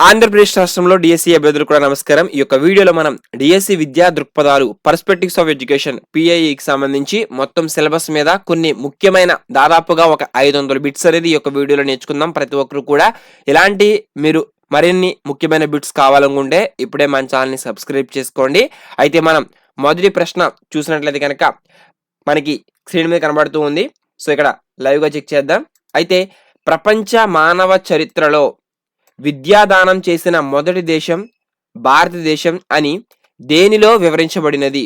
ఆంధ్రప్రదేశ్ రాష్ట్రంలో డిఎస్సి అభ్యర్థులు కూడా నమస్కారం. ఈ యొక్క వీడియోలో మనం డిఎస్సి విద్యా దృక్పథాలు పర్స్పెక్టివ్స్ ఆఫ్ ఎడ్యుకేషన్ పిఐఈకి సంబంధించి మొత్తం సిలబస్ మీద కొన్ని ముఖ్యమైన దాదాపుగా ఒక 500 బిట్స్ అనేది ఈ యొక్క వీడియోలో నేర్చుకుందాం. ప్రతి ఒక్కరు కూడా ఇలాంటి మీరు మరిన్ని ముఖ్యమైన బిట్స్ కావాలనుకుంటే ఇప్పుడే మన ఛానల్ని సబ్స్క్రైబ్ చేసుకోండి. అయితే మనం మొదటి ప్రశ్న చూసినట్లయితే కనుక మనకి స్క్రీన్ మీద కనబడుతూ ఉంది. సో ఇక్కడ లైవ్గా చెక్ చేద్దాం. అయితే ప్రపంచ మానవ చరిత్రలో విద్యాదానం చేసిన మొదటి దేశం భారతదేశం అని దేనిలో వివరించబడినది?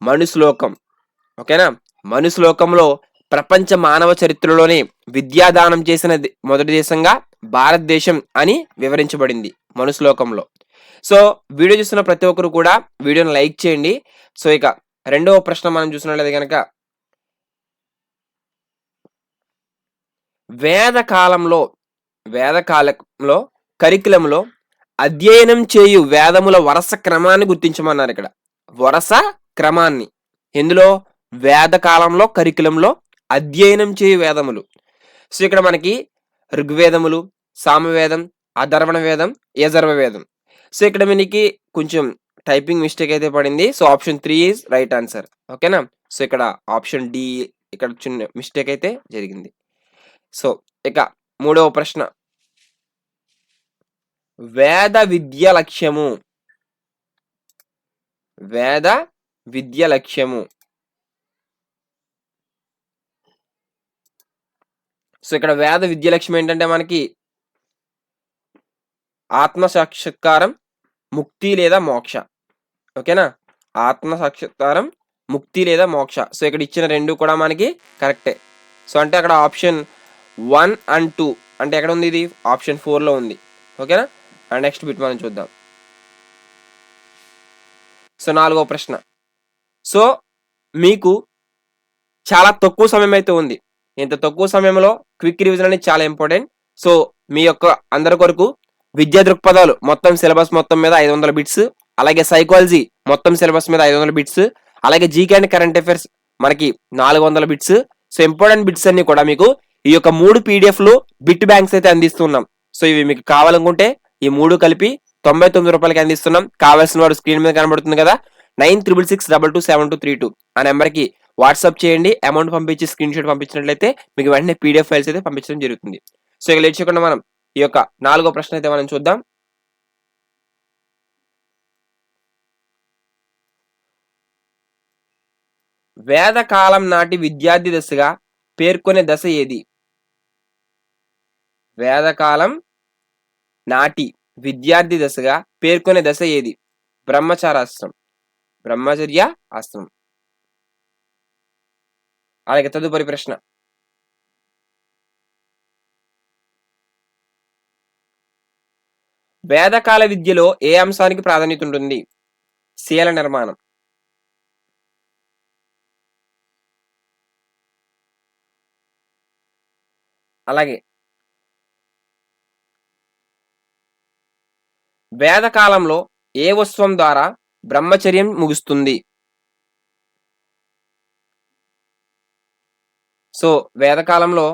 మనుశ్లోకం. ఓకేనా? మనుశ్లోకంలో ప్రపంచ మానవ చరిత్రలోనే విద్యాదానం చేసిన మొదటి దేశంగా భారతదేశం అని వివరించబడింది మనుశ్లోకంలో. సో వీడియో చూస్తున్న ప్రతి ఒక్కరు కూడా వీడియోని లైక్ చేయండి. సో ఇక రెండవ ప్రశ్న మనం చూసినట్లయితే కనుక వేదకాలంలో కరికులంలో అధ్యయనం చేయు వేదముల వరుస క్రమాన్ని గుర్తించమన్నారు. ఇక్కడ వరుస క్రమాన్ని ఎందులో? వేదకాలంలో కరికులంలో అధ్యయనం చేయు వేదములు. సో ఇక్కడ మనకి ఋగ్వేదములు, సామవేదం, అధర్వణ వేదం, యజర్వ వేదం. సో ఇక్కడ మనకి కొంచెం టైపింగ్ మిస్టేక్ అయితే పడింది. So option 3 is right answer. ఓకేనా? సో ఇక్కడ ఆప్షన్ డి ఇక్కడ చిన్న మిస్టేక్ అయితే జరిగింది. సో ఇక మూడవ ప్రశ్న, వేద విద్య లక్ష్యము. వేద విద్య లక్ష్యము. సో ఇక్కడ వేద విద్య లక్ష్యం ఏంటంటే మనకి ఆత్మ సాక్షాత్కారం, ముక్తి లేదా మోక్ష. ఓకేనా? ఆత్మ సాక్షాత్కారం, ముక్తి లేదా మోక్ష. సో ఇక్కడ ఇచ్చిన రెండు కూడా మనకి కరెక్టే. సో అంటే అక్కడ ఆప్షన్ 1 and 2 అంటే ఎక్కడ ఉంది? ఇది ఆప్షన్ 4లో ఉంది. ఓకేనా? అండ్ నెక్స్ట్ బిట్ మనం చూద్దాం. సో నాలుగో ప్రశ్న. సో మీకు చాలా తక్కువ సమయం అయితే ఉంది. ఇంత తక్కువ సమయంలో క్విక్ రివిజన్ అనేది చాలా ఇంపార్టెంట్. సో మీ యొక్క అందరి కొరకు విద్యా దృక్పథాలు మొత్తం సిలబస్ మొత్తం మీద 500 బిట్స్, అలాగే సైకాలజీ మొత్తం సిలబస్ మీద 500 బిట్స్, అలాగే జీకే అండ్ కరెంట్ అఫైర్స్ మనకి 400 బిట్స్. సో ఇంపార్టెంట్ బిట్స్ అన్ని కూడా మీకు ఈ యొక్క 3 పీడిఎఫ్లు బిట్ బ్యాంక్స్ అయితే అందిస్తున్నాం. సో ఇవి మీకు కావాలనుకుంటే ఈ 3 కలిపి 99 రూపాయలకి అందిస్తున్నాం. కావాల్సిన వారు స్క్రీన్ మీద కనబడుతుంది కదా, 9666227232 ఆ నెంబర్కి వాట్సాప్ చేయండి. అమౌంట్ పంపించి స్క్రీన్ షాట్ పంపించినట్లయితే మీకు వెంటనే పీడిఎఫ్ ఫైల్స్ అయితే పంపించడం జరుగుతుంది. సో ఇక లేట్ చేయకుండా మనం ఈ యొక్క 4వ ప్రశ్న అయితే మనం చూద్దాం. వేదకాలం నాటి విద్యార్థి దశగా పేర్కొనే దశ ఏది? వేదకాలం నాటి విద్యార్థి దశగా పేర్కొనే దశ ఏది? బ్రహ్మచారాశ్రమం, బ్రహ్మచర్య ఆశ్రమం. అలాగే తదుపరి ప్రశ్న, వేదకాల విద్యలో ఏ అంశానికి ప్రాధాన్యత ఉంటుంది? శీల నిర్మాణం. అలాగే వేదకాలంలో ఏ ఉత్సవం ద్వారా బ్రహ్మచర్యం ముగుస్తుంది? సో వేదకాలంలో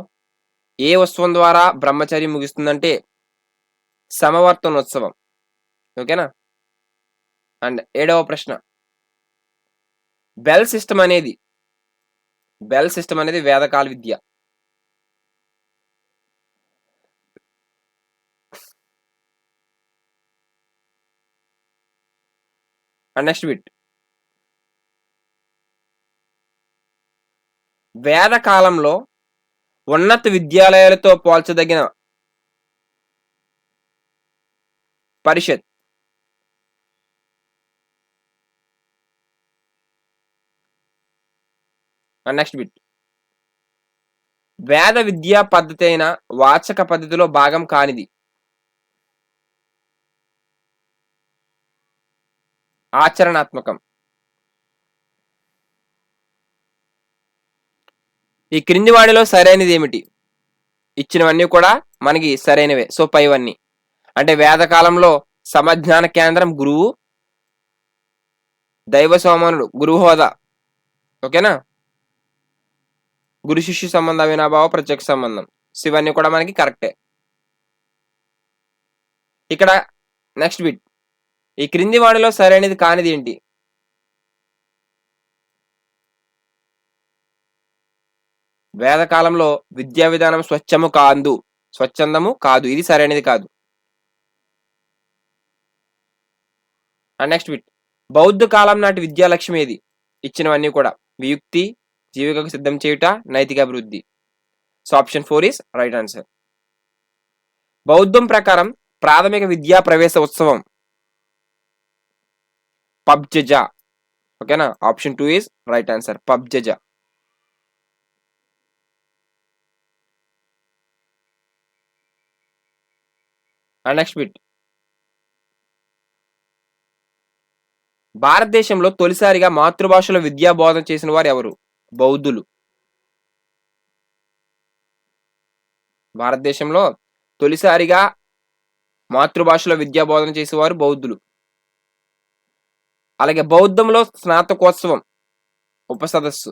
ఏ ఉత్సవం ద్వారా బ్రహ్మచర్యం ముగుస్తుందంటే సమవర్తనోత్సవం. ఓకేనా? అండ్ 7వ ప్రశ్న, బెల్ సిస్టమ్ అనేది వేదకాల విద్య. అండ్ నెక్స్ట్ బిట్, వేదకాలంలో ఉన్నత విద్యాలయాలతో పోల్చదగిన పరిషత్. అండ్ నెక్స్ట్ బిట్, వేద విద్యా పద్ధతి అయిన వాచక పద్ధతిలో భాగం కానిది. ఆచరణాత్మకం. ఈ క్రింది వాడిలో సరైనది ఏమిటి? ఇచ్చినవన్నీ కూడా మనకి సరైనవే. సో పైవన్నీ అంటే వేదకాలంలో సమజ్ఞాన కేంద్రం గురువు, దైవ సోమనుడు గురువు హోదా. ఓకేనా? గురు శిష్యు సంబంధ అవినాభావ ప్రత్యక్ష సంబంధం. సో ఇవన్నీ కూడా మనకి కరెక్టే. ఇక్కడ నెక్స్ట్ బిట్, ఈ క్రింది వాడిలో సరైనది కానిది ఏంటి? వేదకాలంలో విద్యా విధానం స్వచ్ఛందము కాదు, ఇది సరైనది కాదు. నెక్స్ట్ బిట్, బౌద్ధ కాలం నాటి విద్యా లక్ష్యం ఏది? ఇచ్చినవన్నీ కూడా వియుక్తి, జీవికకు సిద్ధం చేయుట, నైతిక అభివృద్ధి. So option 4 is right answer. బౌద్ధం ప్రకారం ప్రాథమిక విద్యా ప్రవేశ ఉత్సవం పబ్జజ. ఓకేనా, ఆప్షన్ 2 ఈస్ రైట్ ఆన్సర్, పబ్జజ. నెక్స్ట్ బిట్, భారతదేశంలో తొలిసారిగా మాతృభాషలో విద్యా బోధన చేసిన వారు ఎవరు? బౌద్ధులు. భారతదేశంలో తొలిసారిగా మాతృభాషలో విద్యా బోధన చేసేవారు బౌద్ధులు. అలాగే బౌద్ధంలో స్నాతకోత్సవం ఉపసదస్సు.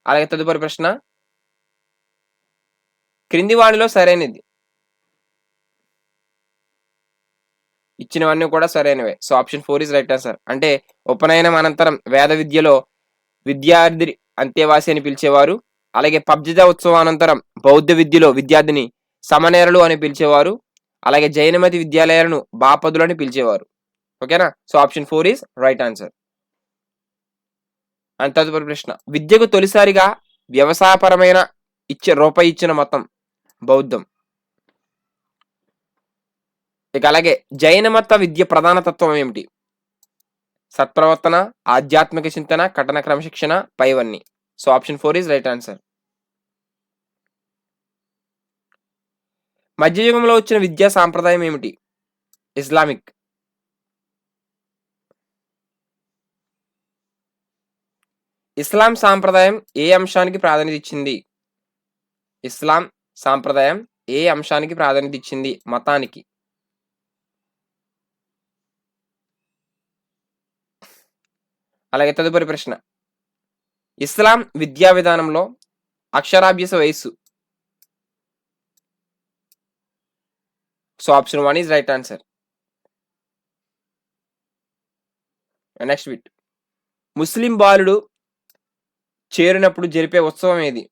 అలాగే తదుపరి ప్రశ్న, క్రింది వాణిలో సరైనది? ఇచ్చినవన్నీ కూడా సరైనవే. So option 4 is right answer. అంటే ఉపనయనం అనంతరం వేద విద్యలో విద్యార్థి అంతేవాసి అని పిలిచేవారు. అలాగే పబ్జజ ఉత్సవం అనంతరం బౌద్ధ విద్యలో విద్యార్థిని సమనేరులు అని పిలిచేవారు. అలాగే జైనమతి విద్యాలయాలను బాపదులు అని పిలిచేవారు. ఓకేనా, so option 4 is right answer. And తదుపరి ప్రశ్న, విద్యకు తొలిసారిగా వ్యవసాయపరమైన రూపాయి ఇచ్చిన మతం బౌద్ధం. ఇక అలాగే జైన మత విద్య ప్రధాన తత్వం ఏమిటి? సత్ప్రవర్తన, ఆధ్యాత్మిక చింతన, కఠిన క్రమశిక్షణ, పైవన్నీ. So option 4 is right answer. మధ్యయుగంలో వచ్చిన విద్యా సాంప్రదాయం ఏమిటి? ఇస్లామిక్. ఇస్లాం సాంప్రదాయం ఏ అంశానికి ప్రాధాన్యత ఇచ్చింది? ఇస్లాం సాంప్రదాయం ఏ అంశానికి ప్రాధాన్యత ఇచ్చింది? మతానికి. అలాగే తదుపరి ప్రశ్న, ఇస్లాం విద్యా విధానంలో అక్షరాభ్యాస వయస్సు. So option 1 is right answer. Next bit, ముస్లిం బాలుడు చేరినప్పుడు జరిపే ఉత్సవం ఏది?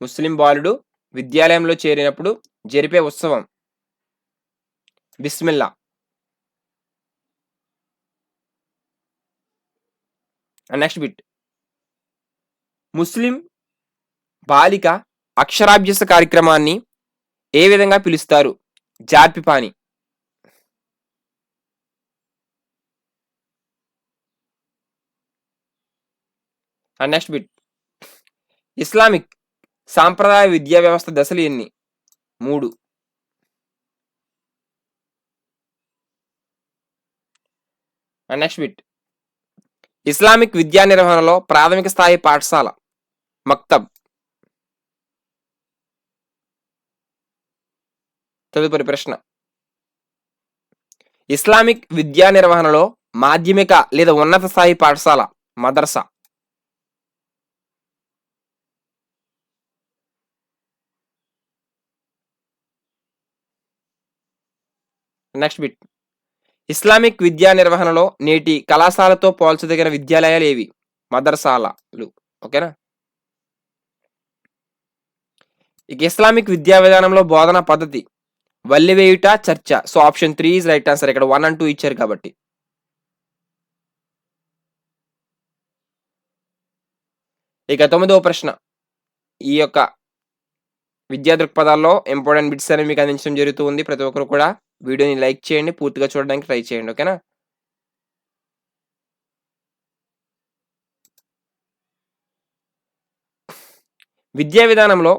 ముస్లిం బాలుడు విద్యాలయంలో చేరినప్పుడు జరిపే ఉత్సవం బిస్మిల్లా. నెక్స్ట్ బిట్, ముస్లిం బాలిక అక్షరాభ్యాస కార్యక్రమాన్ని ఏ విధంగా పిలుస్తారు? జార్పిపాని. నెక్స్ట్ బిట్, ఇస్లామిక్ సాంప్రదాయ విద్యా వ్యవస్థ దశలు ఎన్ని? 3. నెక్స్ట్ బిట్, ఇస్లామిక్ విద్యా నిర్వహణలో ప్రాథమిక స్థాయి పాఠశాల మక్తబ్. తదుపరి ప్రశ్న, ఇస్లామిక్ విద్యా నిర్వహణలో మాధ్యమిక లేదా ఉన్నత స్థాయి పాఠశాల మదర్సా. నెక్స్ట్ బిట్, ఇస్లామిక్ విద్యా నిర్వహణలో నేటి కళాశాలతో పోల్చదగిన విద్యాలయాలు ఏవి? మదర్సాలు. ఓకేనా, ఇక ఇస్లామిక్ విద్యా విధానంలో బోధనా పద్ధతి వల్లివేయుట, చర్చ. So option 3 is right answer. ఇక్కడ 1 and 2 ఇచ్చారు కాబట్టి. ఇక 9వ ప్రశ్న, ఈ యొక్క విద్యా దృక్పథాల్లో ఇంపార్టెంట్ బిట్స్ అనేవి మీకు అందించడం జరుగుతూ ఉంది. ప్రతి ఒక్కరు కూడా వీడియోని లైక్ చేయండి, పూర్తిగా చూడడానికి ట్రై చేయండి. ఓకేనా, విద్యా విధానంలో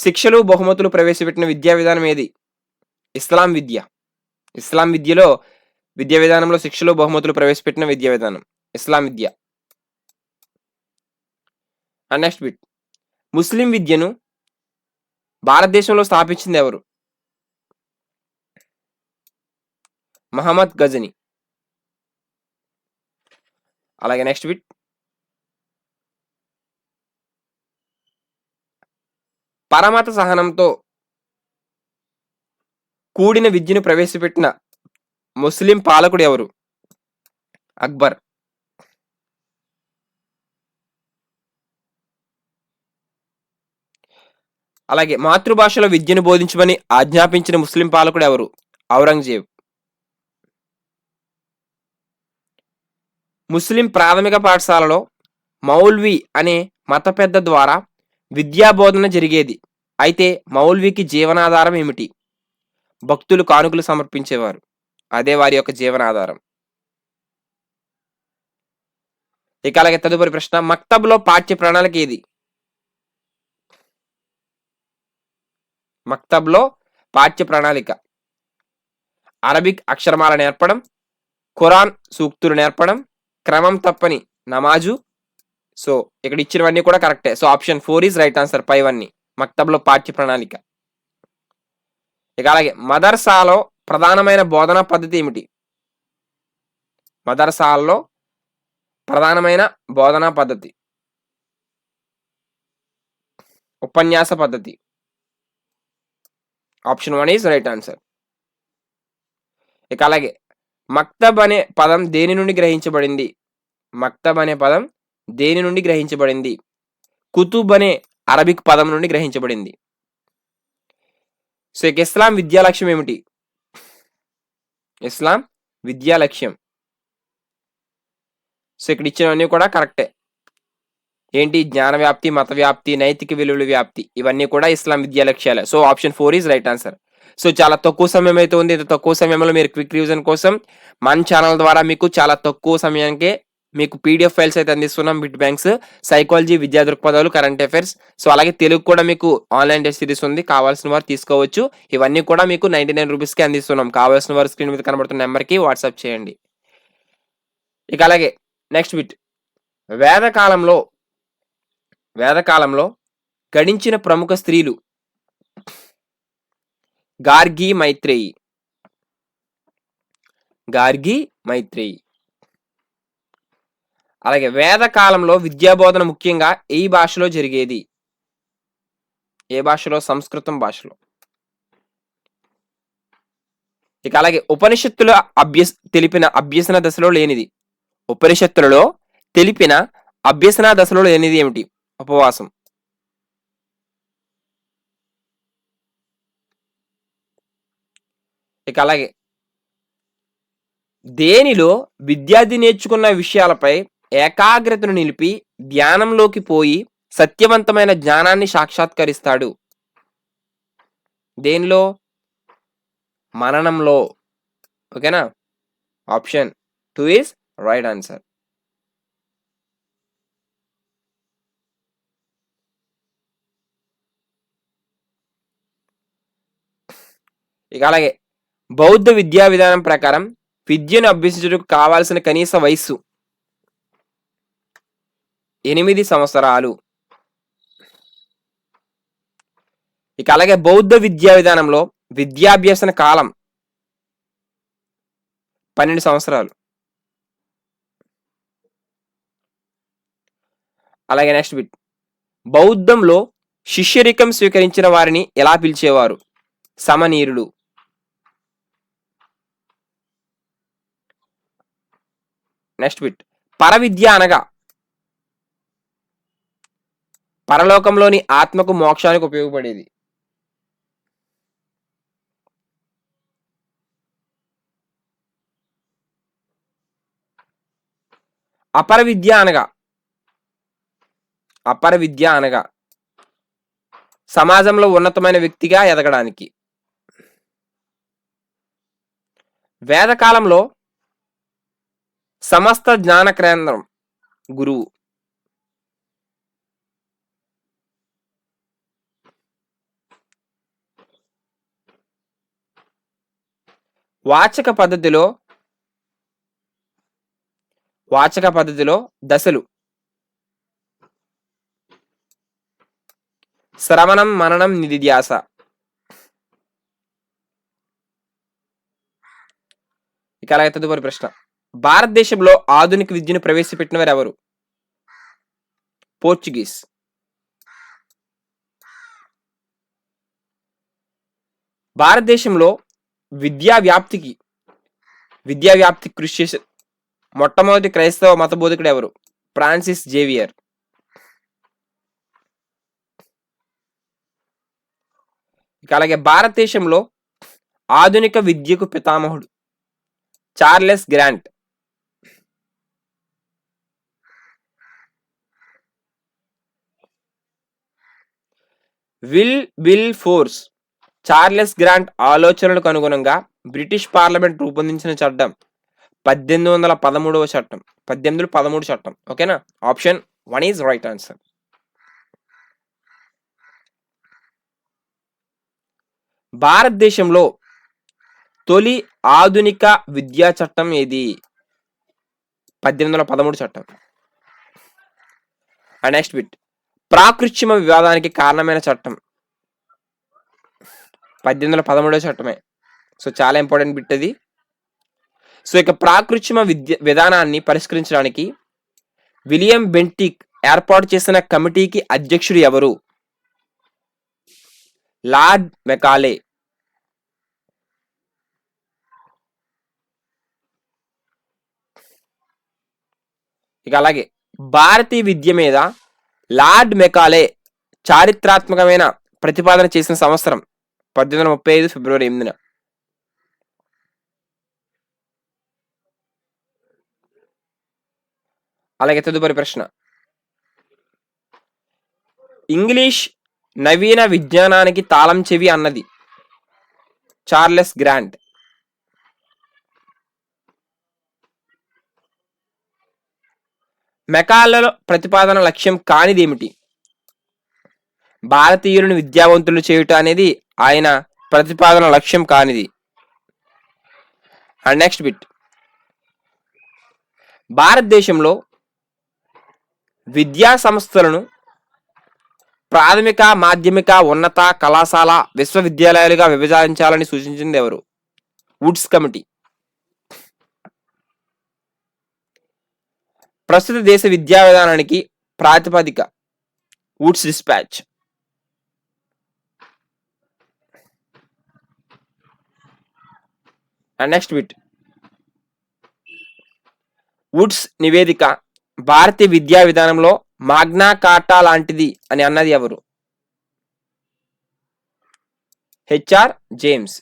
శిక్షలు బహుమతులు ప్రవేశపెట్టిన విద్యా విధానం ఏది? ఇస్లాం విద్య. ఇస్లాం విద్యలో విద్యా విధానంలో శిక్షలు బహుమతులు ప్రవేశపెట్టిన విద్యా విధానం ఇస్లాం విద్య. నెక్స్ట్ బిట్, ముస్లిం విద్యను భారతదేశంలో స్థాపించింది ఎవరు? మహమ్మద్ గజని. అలాగే నెక్స్ట్ బిట్, పరమత సహనంతో కూడిన విద్యను ప్రవేశపెట్టిన ముస్లిం పాలకుడు ఎవరు? అక్బర్. అలాగే మాతృభాషలో విద్యను బోధించమని ఆజ్ఞాపించిన ముస్లిం పాలకుడు ఎవరు? ఔరంగజేబ్. ముస్లిం ప్రాథమిక పాఠశాలలో మౌల్వి అనే మత పెద్ద ద్వారా విద్యా బోధన జరిగేది. అయితే మౌల్వికి జీవనాధారం ఏమిటి? భక్తులు కానుకలు సమర్పించేవారు. అదే వారి యొక్క జీవనాధారం. ఇక అలాగే తదుపరి ప్రశ్న, మక్తబ్లో పాఠ్య ప్రణాళిక ఏది? మక్తబ్లో పాఠ్య ప్రణాళిక అరబిక్ అక్షరమాల నేర్పడం, ఖురాన్ సూక్తులు నేర్పడం, క్రమం తప్పని నమాజు. సో ఇక్కడ ఇచ్చినవన్నీ కూడా కరెక్టే. So option 4 is right answer. పైవన్నీ మక్తబ్లో పాఠ్య ప్రణాళిక. ఇక అలాగే మదర్సాలో ప్రధానమైన బోధనా పద్ధతి ఏమిటి? మదర్సాల్లో ప్రధానమైన బోధనా పద్ధతి ఉపన్యాస పద్ధతి. Option 1 is right answer. ఇక అలాగే మక్తబ్ అనే పదం దేని నుండి గ్రహించబడింది? మక్తబ్ అనే పదం దేని నుండి గ్రహించబడింది? కుతుబ్ అనే అరబిక్ పదం నుండి గ్రహించబడింది. సో ఇక ఇస్లాం విద్యా లక్ష్యం ఏమిటి? ఇస్లాం విద్యా లక్ష్యం. సో ఇక్కడ ఇచ్చినవన్నీ కూడా కరెక్టే. ఏంటి? జ్ఞాన వ్యాప్తి, మత వ్యాప్తి, నైతిక విలువల వ్యాప్తి, ఇవన్నీ కూడా ఇస్లాం విద్యా లక్ష్యాలే. So option 4 is right answer. So చాలా తక్కువ సమయం అయితే ఉంది. ఇంత తక్కువ సమయంలో మీరు క్విక్ రివిజన్ కోసం మన ఛానల్ ద్వారా మీకు చాలా తక్కువ సమయానికే మీకు పీడిఎఫ్ ఫైల్స్ అయితే అందిస్తున్నాం. బిట్ బ్యాంక్స్, సైకాలజీ, విద్యా దృక్పథాలు, కరెంట్ అఫైర్స్. సో అలాగే తెలుగు కూడా మీకు ఆన్లైన్ టెస్ట్ సిరీస్ ఉంది. కావాల్సిన వారు తీసుకోవచ్చు. ఇవన్నీ కూడా మీకు 99 రూపీస్కి అందిస్తున్నాం. కావాల్సిన వారు స్క్రీన్ మీద కనబడుతున్న నెంబర్కి వాట్సాప్ చేయండి. ఇక అలాగే నెక్స్ట్ బిట్, వేదకాలంలో గడించిన ప్రముఖ స్త్రీలు. గార్గి మైత్రేయి. అలాగే వేదకాలంలో విద్యాబోధన ముఖ్యంగా ఏ భాషలో జరిగేది? ఏ భాషలో? సంస్కృతం భాషలో. ఇక అలాగే ఉపనిషత్తుల తెలిపిన అభ్యసన దశలో లేనిది. ఉపనిషత్తులలో తెలిపిన అభ్యసన దశలో లేనిది ఏమిటి? ఉపవాసం. ఇక అలాగే దేనిలో విద్యార్థి నేర్చుకున్న విషయాలపై ఏకాగ్రతను నిలిపి ధ్యానంలోకి పోయి సత్యవంతమైన జ్ఞానాన్ని సాక్షాత్కరిస్తాడు? దేనిలో? మననంలో. ఓకేనా? Option 2 is right answer. ఇక అలాగే బౌద్ధ విద్యా విధానం ప్రకారం విద్యను అభ్యసించుటకు కావాల్సిన కనీస వయస్సు 8 సంవత్సరాలు. ఇక అలాగే బౌద్ధ విద్యా విధానంలో విద్యాభ్యాసన కాలం 12 సంవత్సరాలు. అలాగే నెక్స్ట్ బిట్, బౌద్ధంలో శిష్యరికం స్వీకరించిన వారిని ఎలా పిలిచేవారు? సమనీరులు. నెక్స్ట్ బిట్, పరవిద్య అనగా పరలోకంలోని ఆత్మకు మోక్షానికి ఉపయోగపడేది. అపర విద్య అనగా సమాజంలో ఉన్నతమైన వ్యక్తిగా ఎదగడానికి. వేదకాలంలో సమస్త జ్ఞాన కేంద్రం గురువు. వాచక పద్ధతిలో దశలు శ్రవణం, మననం, నిధిధ్యాస. ఇక అలాగే తదుపరి ప్రశ్న, భారతదేశంలో ఆధునిక విద్యను ప్రవేశపెట్టిన వారు ఎవరు? పోర్చుగీస్. భారతదేశంలో విద్యా వ్యాప్తికి కృషి చేసే మొట్టమొదటి క్రైస్తవ మత బోధకుడు ఎవరు? Francis Xavier. అలాగే భారతదేశంలో ఆధునిక విద్యకు పితామహుడు Charles Grant. Wilberforce Charles Grant ఆలోచనలకు అనుగుణంగా బ్రిటిష్ పార్లమెంట్ రూపొందించిన చట్టం 1813 చట్టం. ఓకేనా? Option 1 is right answer. భారతదేశంలో తొలి ఆధునిక విద్యా చట్టం ఏది? 1813 చట్టం. నెక్స్ట్ బిట్, ప్రాకృత్యమ వివాదానికి కారణమైన చట్టం 1813 చట్టమే. సో చాలా ఇంపార్టెంట్ బిట్ అది. సో ఇక ప్రాకృత్యమ విధానాన్ని పరిష్కరించడానికి విలియం బెంటిక్ ఏర్పాటు చేసిన కమిటీకి అధ్యక్షుడు ఎవరు? Lord Macaulay. ఇక అలాగే భారతీయ విద్య మీద లార్డ్ మెకాలే చారిత్రాత్మకమైన ప్రతిపాదన చేసిన సంవత్సరం 1835 ఫిబ్రవరి 8న. అలాగే తదుపరి ప్రశ్న, ఇంగ్లీష్ నవీన విజ్ఞానానికి తాళం చెవి అన్నది చార్లెస్ గ్రాంట్. మెకాలేలో ప్రతిపాదన లక్ష్యం కానిది ఏమిటి? భారతీయులను విద్యావంతులు చేయుట అనేది ఆయన ప్రతిపాదన లక్ష్యం కానిది. అండ్ నెక్స్ట్ బిట్, భారతదేశంలో విద్యా సంస్థలను ప్రాథమిక, మాధ్యమిక, ఉన్నత కళాశాల, విశ్వవిద్యాలయాలుగా విభజించాలని సూచించింది ఎవరు? Woods committee. ప్రస్తుత దేశ విద్యా విధానానికి ప్రాతిపదిక Woods dispatch. And next bit, Woods నివేదిక భారతీయ విద్యా విధానంలో మాగ్నా కార్టా లాంటిది అని అన్నది ఎవరు? HR James.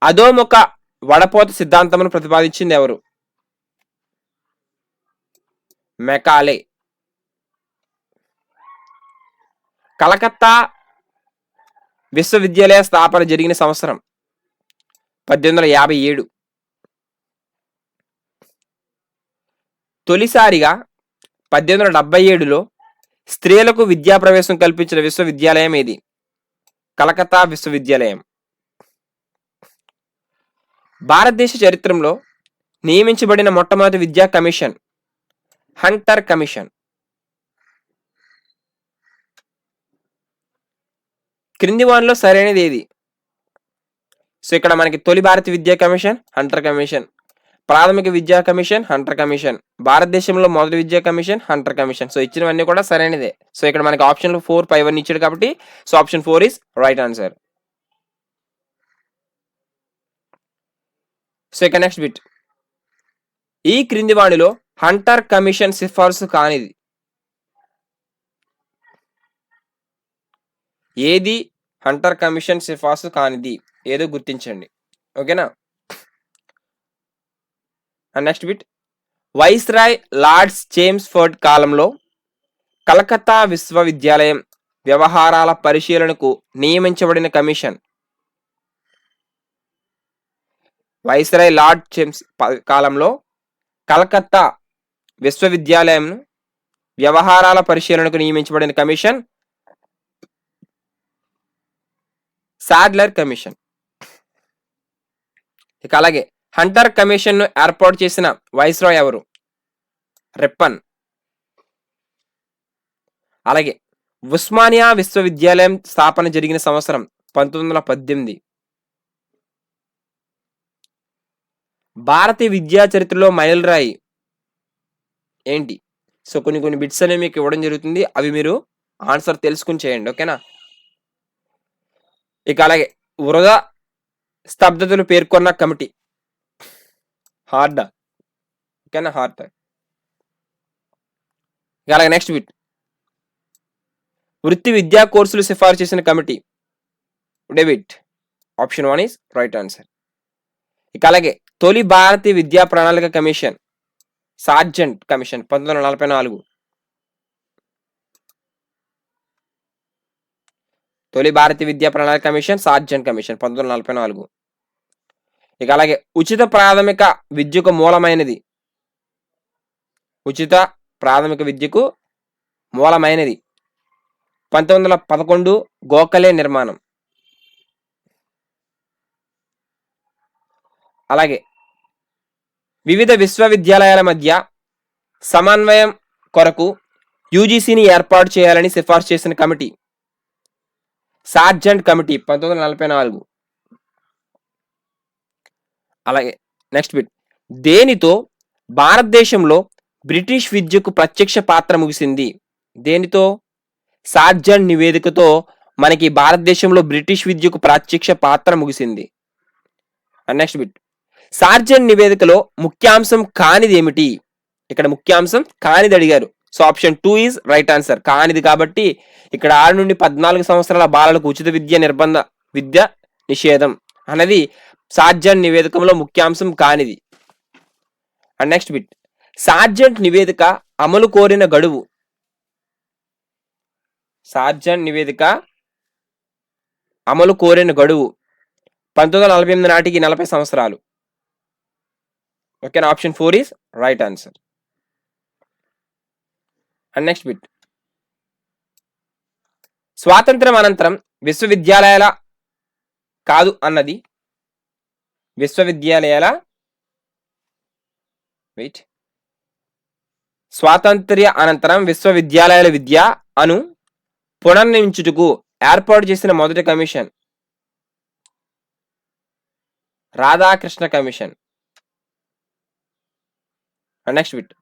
అధోముఖ వడపోత సిద్ధాంతమును ప్రతిపాదించింది ఎవరు? మెకాలే. కలకత్తా విశ్వవిద్యాలయ స్థాపన జరిగిన సంవత్సరం 1857. తొలిసారిగా 1877లో స్త్రీలకు విద్యా ప్రవేశం కల్పించిన విశ్వవిద్యాలయం ఏది? కలకత్తా విశ్వవిద్యాలయం. భారతదేశ చరిత్రలో నియమించబడిన మొట్టమొదటి విద్యా కమిషన్ హంటర్ కమిషన్. క్రింది వానిలో సరైనది ఏది? సో ఇక్కడ మనకి తొలి భారత విద్యా కమిషన్ హంటర్ కమిషన్, ప్రాథమిక విద్యా కమిషన్ హంటర్ కమిషన్, భారతదేశంలో మొదటి విద్యా కమిషన్ హంటర్ కమిషన్. సో ఇచ్చినవన్నీ కూడా సరైనదే. సో ఇక్కడ మనకి ఆప్షన్ 4, 5 అని ఇచ్చాడు కాబట్టి so option 4 is right answer. So ఇక నెక్స్ట్ బిట్, ఈ క్రింది వాణిలో హంటర్ కమిషన్ సిఫార్సు కానిది ఏది? హంటర్ కమిషన్ సిఫార్సు కానిది ఏదో గుర్తించండి. ఓకేనా? నెక్స్ట్ బిట్, వైస్రాయ్ లార్డ్స్ చేమ్స్ఫోర్డ్ కాలంలో కలకత్తా విశ్వవిద్యాలయం వ్యవహారాల పరిశీలనకు నియమించబడిన కమిషన్. వైస్రాయ్ లార్డ్ చేమ్స్ కాలంలో కలకత్తా విశ్వవిద్యాలయం వ్యవహారాల పరిశీలనకు నియమించబడిన కమిషన్ సాడ్లర్ కమిషన్. ఇక అలాగే హంటర్ కమిషన్ ను ఏర్పాటు చేసిన వైస్రాయ్ ఎవరు? రిప్పన్. అలాగే ఉస్మానియా విశ్వవిద్యాలయం స్థాపన జరిగిన సంవత్సరం 1918. భారతీయ విద్యా చరిత్రలో మైలురాయి ఏంటి? సో కొన్ని బిట్స్ అనేవి మీకు ఇవ్వడం జరుగుతుంది, అవి మీరు ఆన్సర్ తెలుసుకుని చేయండి, ఓకేనా. ఇక అలాగే వృధా స్తబ్దతలు పేర్కొన్న కమిటీ హార్డ్, ఓకేనా, హార్డ్. ఇక అలాగే నెక్స్ట్ బిట్, వృత్తి విద్యా కోర్సులు సిఫార్సు చేసిన committee debit. Option 1 is right answer. ఇక అలాగే తొలి భారతీయ విద్యా ప్రణాళిక కమిషన్ సార్జెంట్ కమిషన్ 1944. తొలి భారతీయ విద్యా ప్రణాళిక కమిషన్ సార్జెంట్ కమిషన్ 1944. ఇక అలాగే ఉచిత ప్రాథమిక విద్యకు మూలమైనది, ఉచిత ప్రాథమిక విద్యకు మూలమైనది 1911 గోఖలే నిర్మాణం. అలాగే వివిధ విశ్వవిద్యాలయాల మధ్య సమన్వయం కొరకు యూజీసీని ఏర్పాటు చేయాలని సిఫార్సు చేసిన కమిటీ సార్జెంట్ కమిటీ 1944. అలాగే నెక్స్ట్ బిట్, దేనితో భారతదేశంలో బ్రిటిష్ విద్యకు ప్రత్యక్ష పాత్ర ముగిసింది? దేనితో? సార్జెంట్ నివేదికతో మనకి భారతదేశంలో బ్రిటిష్ విద్యకు ప్రత్యక్ష పాత్ర ముగిసింది. నెక్స్ట్ బిట్, సార్జెంట్ నివేదికలో ముఖ్యాంశం కానిది ఏమిటి? ఇక్కడ ముఖ్యాంశం కానిది అడిగారు. So option 2 is right answer. కానిది కాబట్టి ఇక్కడ 6 నుండి 14 సంవత్సరాల బాలలకు ఉచిత విద్య నిర్బంధ విద్య నిషేధం అనేది సార్జెంట్ నివేదికలో ముఖ్యాంశం కానిది. అండ్ నెక్స్ట్ బిట్, సార్జెంట్ నివేదిక అమలు కోరిన గడువు. సార్జెంట్ నివేదిక అమలు కోరిన గడువు 1948 నాటికి 40 సంవత్సరాలు. ఓకేనా, option 4 is right answer. And next bit, స్వాతంత్రం అనంతరం విశ్వవిద్యాలయాల కాదు అన్నది విశ్వవిద్యాలయాల స్వాతంత్ర్య అనంతరం విశ్వవిద్యాలయాల విద్య అను పునర్నిర్మించుటకు ఏర్పాటు చేసిన మొదటి commission Radhakrishna commission. Next bit,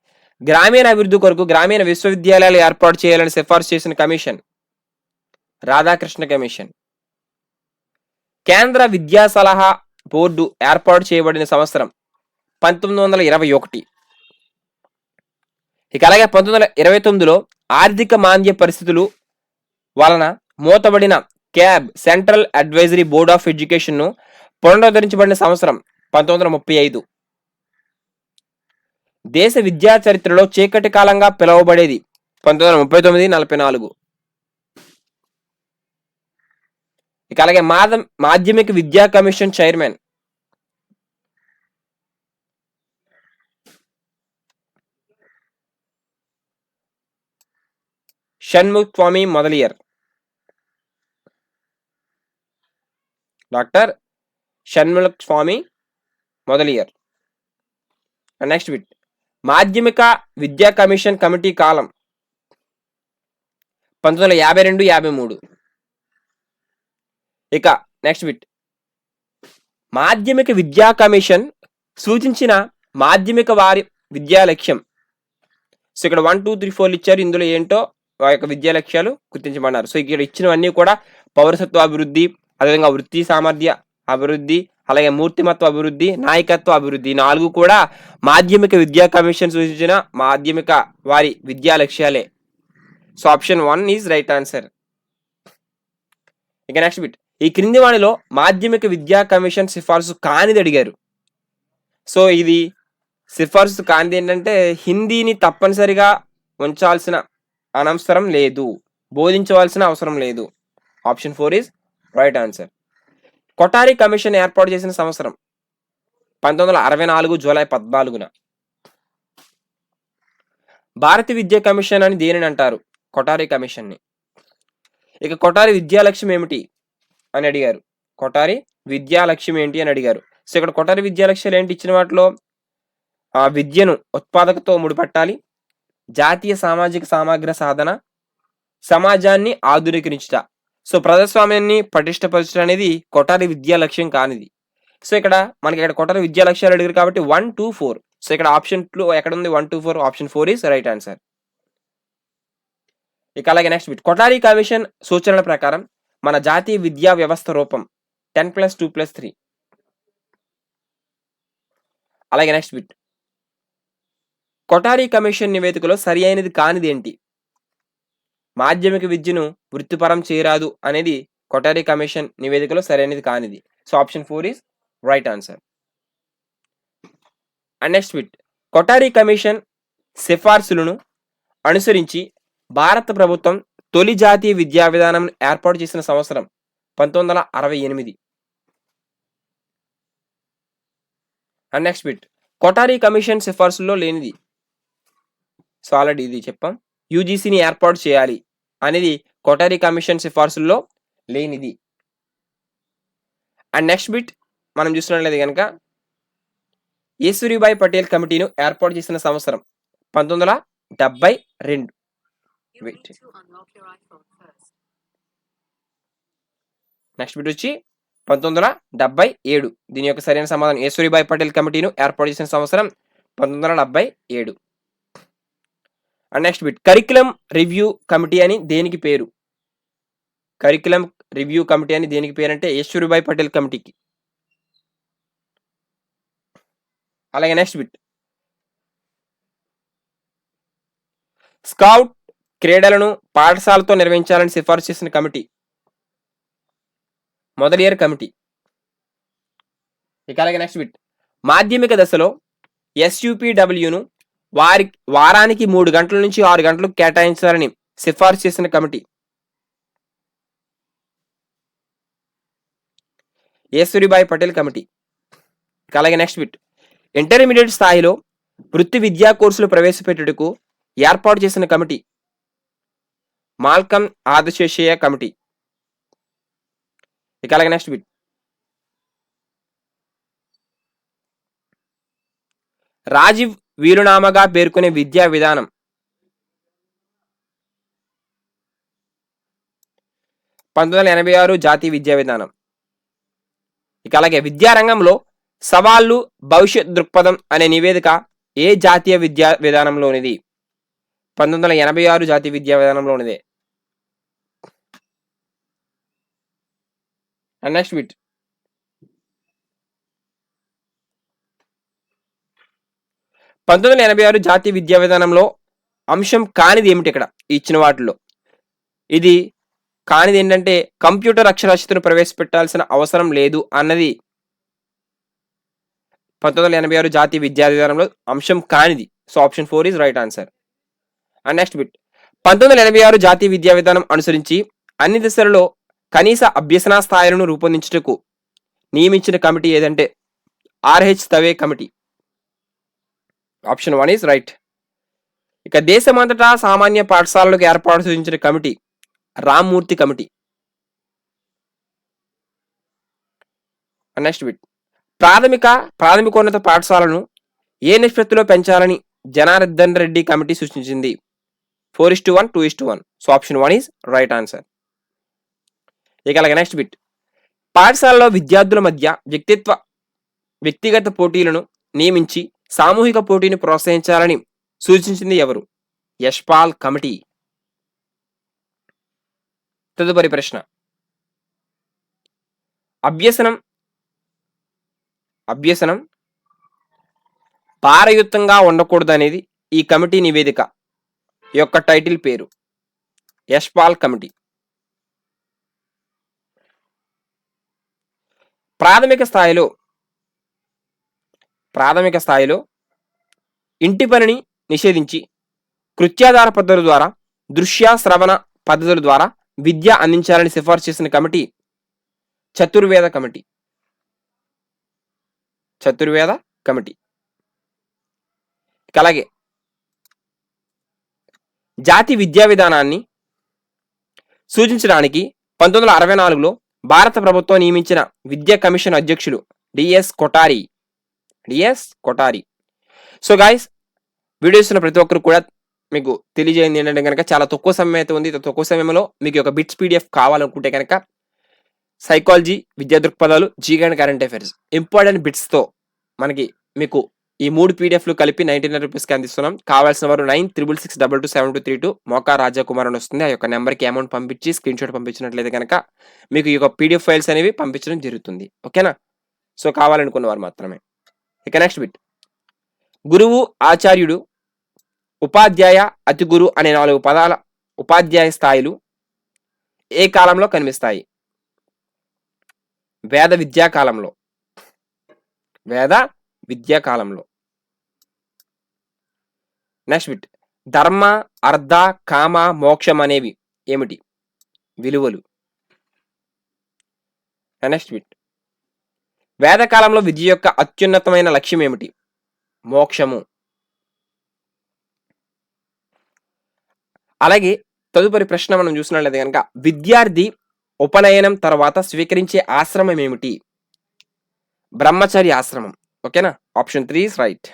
గ్రామీణ అభివృద్ధి కొరకు గ్రామీణ విశ్వవిద్యాలయాలు ఏర్పాటు చేయాలని సిఫార్సు చేసిన కమిషన్ రాధాకృష్ణ కమిషన్. కేంద్ర విద్యా సలహా బోర్డు ఏర్పాటు చేయబడిన సంవత్సరం 1921. ఇక అలాగే 1929లో ఆర్థిక మాంద్య పరిస్థితులు వలన మూతబడిన CABE Central Advisory Board of Education ను పునరుద్ధరించబడిన సంవత్సరం 1935. దేశ విద్యా చరిత్రలో చీకటి కాలంగా పిలువబడేది 1939-44. ఇక అలాగే మాధ్యమిక విద్యా కమిషన్ చైర్మన్ షణ్ముఖ్ స్వామి మొదలియర్, డాక్టర్ షణ్ముఖ్ స్వామి మొదలియర్. నెక్స్ట్ బిట్, మాధ్యమిక విద్యా కమిషన్ కమిటీ కాలం 1952-53. ఇక నెక్స్ట్ బిట్, మాధ్యమిక విద్యా కమిషన్ సూచించిన మాధ్యమిక వారి విద్యా లక్ష్యం. సో ఇక్కడ 1, 2, 3, 4 ఇచ్చారు. ఇందులో ఏంటో ఆ యొక్క విద్యా లక్ష్యాలు గుర్తించమన్నారు. సో ఇక్కడ ఇచ్చినవన్నీ కూడా పౌరసత్వ అభివృద్ధి, అదేవిధంగా వృత్తి సామర్థ్య అభివృద్ధి, అలాగే మూర్తిమత్వ అభివృద్ధి, నాయకత్వ అభివృద్ధి, 4 కూడా మాధ్యమిక విద్యా కమిషన్ సూచించిన మాధ్యమిక వారి విద్యా లక్ష్యాలే. So option 1 is right answer. ఇక నెక్స్ట్ బిట్, ఈ క్రింది వాణిలో మాధ్యమిక విద్యా కమిషన్ సిఫార్సు కానిది అడిగారు. సో ఇది సిఫార్సు కానిది ఏంటంటే హిందీని తప్పనిసరిగా ఉంచాల్సిన అనవసరం లేదు, బోధించవలసిన అవసరం లేదు. Option 4 is right answer. Kothari commission ఏర్పాటు చేసిన సంవత్సరం 1964 జూలై 14న. భారతీయ విద్యా కమిషన్ అని దేనిని అంటారు? కొఠారి కమిషన్ని. ఇక కొఠారి విద్యా లక్ష్యం ఏమిటి అని అడిగారు. కొఠారి విద్యా లక్ష్యం ఏంటి అని అడిగారు. సో ఇక్కడ కొఠారి విద్యా లక్ష్యాలు ఏంటి ఇచ్చిన వాటిలో? విద్యను ఉత్పాదకతో ముడిపెట్టాలి, జాతీయ సామాజిక సమగ్ర సాధన, సమాజాన్ని ఆధునీకరించుట. సో ప్రజాస్వామ్యాన్ని పటిష్టపరచడం అనేది కొఠారి విద్యా లక్ష్యం కానిది. సో ఇక్కడ మనకి ఇక్కడ కొఠారి విద్యా లక్ష్యాలు అడిగారు కాబట్టి 1, 2, 4. సో ఇక్కడ ఆప్షన్ 2 ఎక్కడ ఉంది? 1, 2, 4. Option 4 is right answer. ఇక అలాగే నెక్స్ట్ బిట్, కొఠారి కమిషన్ సూచనల ప్రకారం మన జాతీయ విద్యా వ్యవస్థ రూపం 10+2+3. అలాగే నెక్స్ట్ బిట్, కొఠారి కమిషన్ నివేదికలో సరి అయినది కానిది ఏంటి? మాధ్యమిక విద్యను వృత్తిపరం చేయరాదు అనేది కొఠారి కమిషన్ నివేదికలో సరైనది కానిది. So option 4 is right answer. And next bit, Kothari commission సిఫార్సులను అనుసరించి భారత ప్రభుత్వం తొలి జాతీయ విద్యా విధానం ఏర్పాటు చేసిన సంవత్సరం 1968. And next bit, Kothari commission సిఫార్సుల్లో లేనిది. సో ఆల్రెడీ ఇది చెప్పాం, యూజీసీని ఏర్పాటు చేయాలి అనేది కొఠారి కమిషన్ సిఫార్సుల్లో లేనిది. అండ్ నెక్స్ట్ బిట్ మనం చూసినట్లయితే కనుక యేసూరిబాయి పటేల్ కమిటీను ఏర్పాటు చేసిన సంవత్సరం 1972. నెక్స్ట్ బిట్ వచ్చి 1977. దీని యొక్క సరైన సమాధానం యేసూరిబాయి పటేల్ కమిటీను ఏర్పాటు చేసిన సంవత్సరం 1977. And next bit, curriculum review committee అని దేనికి పేరు? కరికులం రివ్యూ కమిటీ అని దేనికి పేరు అంటే యేసూరిబాయి పటేల్ కమిటీకి. అలాగే నెక్స్ట్ బిట్, స్కౌట్ క్రీడలను పాఠశాలతో నిర్వహించాలని సిఫార్సు చేసిన కమిటీ మొదలియర్ కమిటీ. ఇక అలాగే నెక్స్ట్ బిట్, మాధ్యమిక దశలో SUPWను వారానికి 3 గంటల నుంచి 6 గంటలు కేటాయించాలని సిఫార్సు చేసిన కమిటీ యేసూరిబాయి పటేల్ కమిటీ. ఇక అలాగే నెక్స్ట్ బిట్, ఇంటర్మీడియట్ స్థాయిలో వృత్తి విద్యా కోర్సులు ప్రవేశపెట్టుటకు ఏర్పాటు చేసిన కమిటీ మాల్కమ్ ఆదశేషయ్య కమిటీ. ఇక అలాగే నెక్స్ట్ బిట్, రాజీవ్ వీలునామాగా పేర్కొనే విద్యా విధానం 1986 జాతీయ విద్యా విధానం. ఇక అలాగే విద్యారంగంలో సవాళ్లు భవిష్యత్ దృక్పథం అనే నివేదిక ఏ జాతీయ విద్యా విధానంలోనిది? 1986 జాతీయ విద్యా విధానంలోనిదే. అండ్ నెక్స్ట్ బిట్, 1986 జాతీయ విద్యా విధానంలో అంశం కానిది ఏమిటి? ఇక్కడ ఇచ్చిన వాటిలో ఇది కానిది ఏంటంటే కంప్యూటర్ అక్షరాస్యతను ప్రవేశపెట్టాల్సిన అవసరం లేదు అన్నది 1986 జాతీయ విద్యా విధానంలో అంశం కానిది. So option 4 is right answer. And next bit, 1986 జాతీయ విద్యా విధానం అనుసరించి అన్ని దశలలో కనీస అభ్యసన స్థాయిలను రూపొందించుటకు నియమించిన కమిటీ ఏదంటే RH Dave committee. Option 1 is right. ఇక దేశమంతటా సామాన్య పాఠశాలలకు ఏర్పాటు సూచించిన committee Ramamurthy committee. Next bit, ప్రాథమికోన్నత పాఠశాలను ఏ నిష్పత్తిలో పెంచాలని జనార్దన్ రెడ్డి కమిటీ సూచించింది? 4:1, 2:1. So option 1 is right answer. ఇక అలాగే నెక్స్ట్ బిట్, పాఠశాలలో విద్యార్థుల మధ్య వ్యక్తిగత పోటీలను నియమించి సామూహిక పోటీని ప్రోత్సహించాలని సూచించింది ఎవరు? యశ్పాల్ కమిటీ. తదుపరి ప్రశ్న, అభ్యసనం భారయుక్తంగా ఉండకూడదు అనేది ఈ కమిటీ నివేదిక యొక్క టైటిల్ పేరు. యశ్పాల్ కమిటీ. ప్రాథమిక స్థాయిలో ఇంటి పనిని నిషేధించి కృత్యాధార పద్ధతుల ద్వారా దృశ్య శ్రవణ పద్ధతుల ద్వారా విద్య అందించాలని సిఫార్సు చేసిన కమిటీ చతుర్వేద కమిటీ. అలాగే జాతీయ విద్యా విధానాన్ని సూచించడానికి 1964లో భారత ప్రభుత్వం నియమించిన విద్యా కమిషన్ అధ్యక్షులు D S Kothari. So guys, videos ఉన్న ప్రతి ఒక్కరు కూడా మీకు తెలియజేయండి ఏంటంటే కనుక చాలా తక్కువ సమయం అయితే ఉంది. తక్కువ సమయంలో మీకు ఒక బిట్స్ PDF కావాలనుకుంటే కనుక సైకాలజీ, విద్యా దృక్పథాలు, GK and current affairs important బిట్స్తో మీకు ఈ 3 పీడిఎఫ్లు కలిపి 99 రూపీస్కి అందిస్తున్నాం. కావాల్సిన వారు 9662272232 మోకా రాజాకుమార్ అని వస్తుంది. ఆ యొక్క నెంబర్కి అమౌంట్ పంపించి స్క్రీన్ షాట్ పంపించినట్లయితే కనుక మీకు ఈ యొక్క పీడిఎఫ్ ఫైల్స్ అనేవి పంపించడం జరుగుతుంది. ఓకేనా? సో కావాలనుకున్న వారు మాత్రమే. ఇక నెక్స్ట్ బిట్. గురువు, ఆచార్యుడు, ఉపాధ్యాయ, అతి గురు అనే 4 పదాల ఉపాధ్యాయ స్థాయిలు ఏ కాలంలో కనిపిస్తాయి? వేద విద్యా కాలంలో. వేద విద్యా కాలంలో. Next bit. ధర్మ, అర్థ, కామ, మోక్షం అనేవి ఏమిటి? విలువలు. Next bit. వేదకాలంలో విద్య యొక్క అత్యున్నతమైన లక్ష్యం ఏమిటి? మోక్షము. అలాగే తదుపరి ప్రశ్న మనం చూసినట్లయితే కనుక విద్యార్థి ఉపనయనం తర్వాత స్వీకరించే ఆశ్రమం ఏమిటి? బ్రహ్మచర్య ఆశ్రమం. ఓకేనా? Option 3 is right.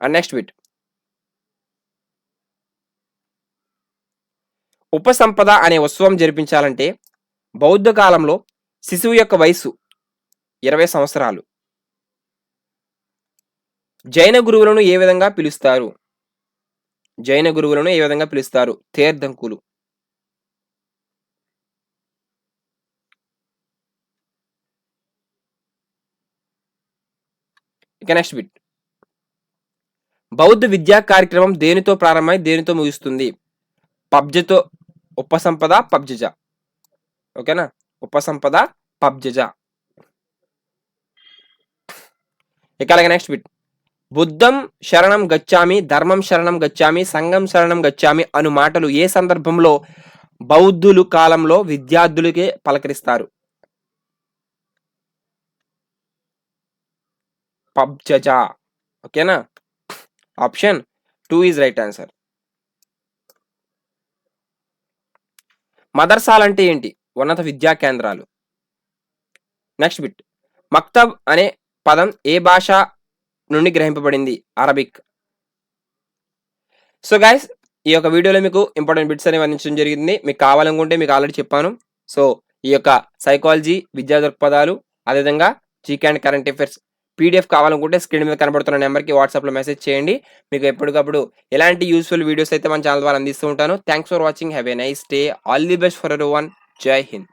And next bit. ఉపసంపద అనే ఉత్సవం జరిపించాలంటే బౌద్ధ కాలంలో శిశువు యొక్క వయసు 20 సంవత్సరాలు. జైన గురువులను ఏ విధంగా పిలుస్తారు? జైన గురువులను ఏ విధంగా పిలుస్తారు? తీర్థంకులు. ఇక నెక్స్ట్ బిట్. బౌద్ధ విద్యా కార్యక్రమం దేనితో ప్రారంభమై దేనితో ముగుస్తుంది? పబ్జతో. ఉపసంపద, పబ్జజ. ఓకేనా? ఉపసంపద, పబ్జజ. ఇక అలాగే నెక్స్ట్ బిట్. బుద్ధం శరణం గచ్చామి, ధర్మం శరణం గచ్చామి, సంఘం శరణం గచ్చామి అను మాటలు ఏ సందర్భంలో బౌద్ధులు కాలంలో విద్యార్థులకే పలకరిస్తారు? పబ్జజ. ఓకేనా? Option 2 is right answer. మదర్సాలు అంటే ఏంటి? ఉన్నత విద్యా కేంద్రాలు. Next bit. మక్తబ్ అనే పదం ఏ భాష నుండి గ్రహింపబడింది? అరబిక్. సో గైస్, ఈ యొక్క వీడియోలో మీకు ఇంపార్టెంట్ బిట్స్ అనేవి అందించడం జరిగింది. మీకు కావాలనుకుంటే మీకు ఆల్రెడీ చెప్పాను. సో ఈ యొక్క సైకాలజీ, విద్యా దృక్పథాలు, అదేవిధంగా GK and current affairs PDF కావాలనుకుంటే స్క్రీన్ మీద కనబడుతున్న నెంబర్కి వాట్సాప్లో మెసేజ్ చేయండి. మీకు ఎప్పటికప్పుడు ఎలాంటి యూస్ఫుల్ వీడియోస్ అయితే మన ఛానల్ ద్వారా అందిస్తూ ఉంటాను. Thanks for watching. Have a nice day. All the best for everyone. జై హింద్.